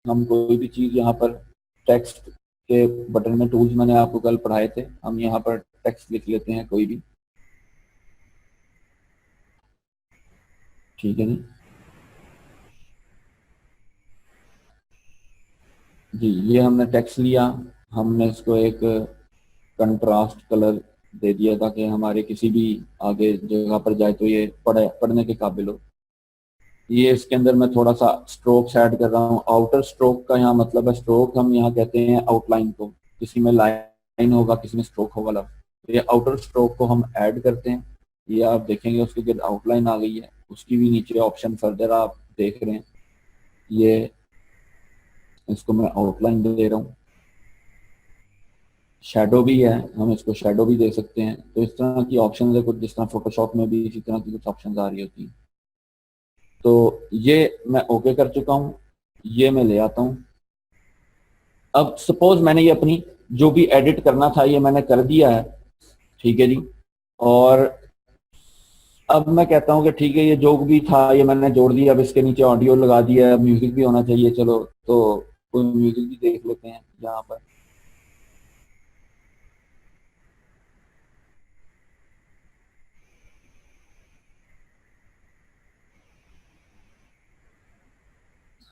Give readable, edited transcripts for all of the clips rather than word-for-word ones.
हम कोई भी चीज़ यहाँ पर टेक्स्ट के बटन में, टूल्स मैंने आपको कल पढ़ाए थे, हम यहाँ पर टेक्स्ट लिख लेते हैं कोई भी, ठीक है जी। जी ये हमने टेक्स्ट लिया, हमने इसको एक कंट्रास्ट कलर दे दिया ताकि हमारे किसी भी आगे जगह पर जाए तो ये पढ़ने के काबिल हो। ये इसके अंदर मैं थोड़ा सा स्ट्रोक्स ऐड कर रहा हूँ। आउटर स्ट्रोक का यहाँ मतलब है, स्ट्रोक हम यहाँ कहते हैं आउटलाइन को, किसी में लाइन होगा किसी में स्ट्रोक होगा लफ्ज़, तो ये आउटर स्ट्रोक को हम ऐड करते हैं। ये आप देखेंगे उसकी जो आउटलाइन आ गई है, उसकी भी नीचे ऑप्शन फर्दर आप देख रहे हैं, ये इसको मैं आउटलाइन दे रहा हूँ। शेडो भी है, हम इसको शेडो भी दे सकते हैं। तो इस तरह की ऑप्शन है कुछ, जिस तरह फोटोशॉप में भी इसी तरह की कुछ ऑप्शन आ रही होती है। तो ये मैं ओके कर चुका हूँ, ये मैं ले आता हूँ। अब सपोज मैंने ये अपनी जो भी एडिट करना था ये मैंने कर दिया है, ठीक है जी। और अब मैं कहता हूँ कि ठीक है ये जो भी था ये मैंने जोड़ दिया, अब इसके नीचे ऑडियो लगा दिया है, म्यूजिक भी होना चाहिए, चलो तो कोई म्यूजिक भी देख लेते हैं यहाँ पर।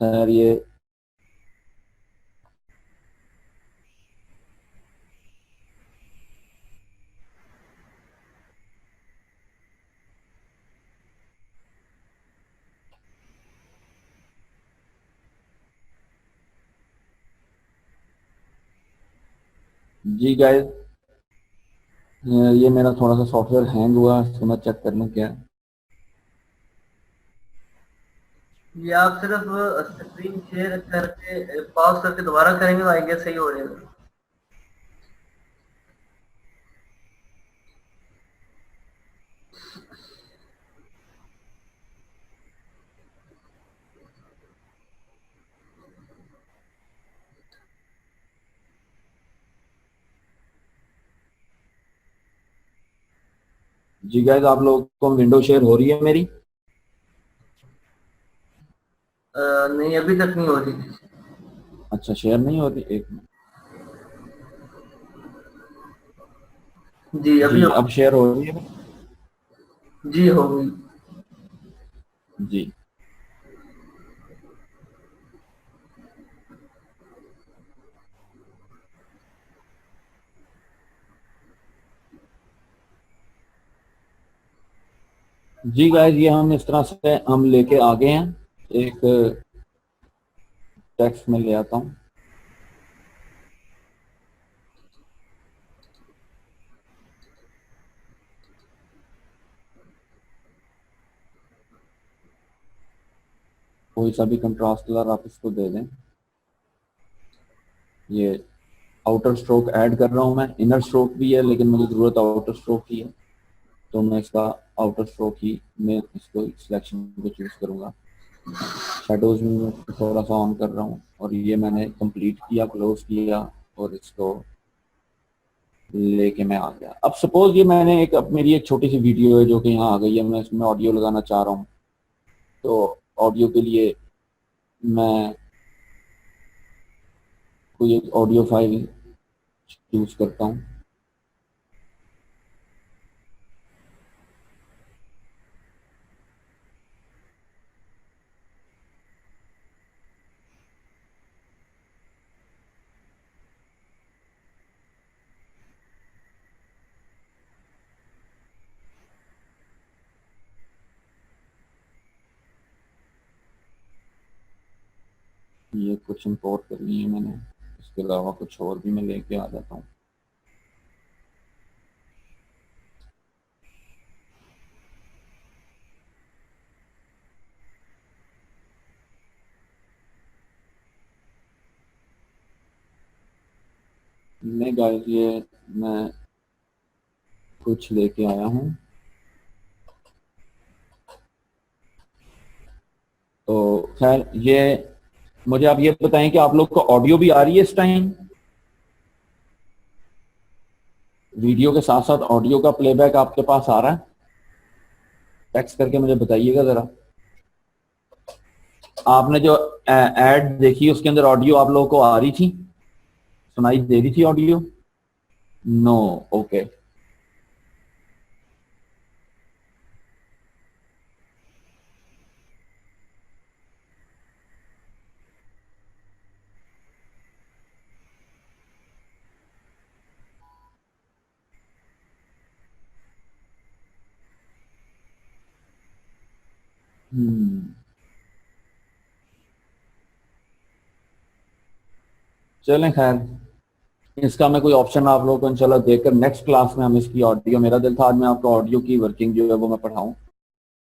खैर ये जी गाइस, ये मेरा थोड़ा सा सॉफ्टवेयर हैंग हुआ, इसको मैं चेक कर लूँ क्या है। ये आप सिर्फ स्क्रीन शेयर करके पॉज करके दोबारा करेंगे तो आई गेस सही हो जाएगा। जी गाइस, आप लोगों को विंडो शेयर हो रही है मेरी? नहीं अभी तक नहीं हो रही। अच्छा शेयर नहीं हो रही, एक मिनट। जी अभी जी हो। अब शेयर हो रही है? जी हो गई। जी जी गाइस, ये हम इस तरह से हम लेके आ गए हैं। एक टेक्स्ट में ले आता हूँ। कोई सा भी कंट्रास्ट कलर आप इसको दे दें। ये आउटर स्ट्रोक ऐड कर रहा हूँ मैं, इनर स्ट्रोक भी है लेकिन मुझे ज़रूरत आउटर स्ट्रोक की है, तो मैं इसका आउटर स्ट्रोक ही मैं इसको सिलेक्शन को चूज करूँगा। शेडोज में मैं थोड़ा सा ऑन कर रहा हूँ और ये मैंने कंप्लीट किया, क्लोज किया और इसको लेके मैं आ गया। अब सपोज ये मैंने एक, अब मेरी एक छोटी सी वीडियो है जो कि यहाँ आ गई है, मैं इसमें ऑडियो लगाना चाह रहा हूँ। तो ऑडियो के लिए मैं कोई एक ऑडियो फाइल चूज करता हूँ। ये कुछ इंपोर्ट करनी है मैंने, इसके अलावा कुछ और भी मैं लेके आ जाता हूँ। नहीं गाइस, ये मैं कुछ लेके आया हूँ। तो खैर ये, मुझे आप ये बताएं कि आप लोग को ऑडियो भी आ रही है इस टाइम? वीडियो के साथ साथ ऑडियो का प्लेबैक आपके पास आ रहा है? टेक्स्ट करके मुझे बताइएगा जरा। आपने जो एड देखी उसके अंदर ऑडियो आप लोगों को आ रही थी, सुनाई दे रही थी ऑडियो? No, okay. चलें, खैर इसका मैं कोई ऑप्शन आप लोगों को इंशाल्लाह देकर नेक्स्ट क्लास में हम इसकी ऑडियो, मेरा दिल था आज मैं आपको ऑडियो की वर्किंग जो है वो मैं पढ़ाऊं,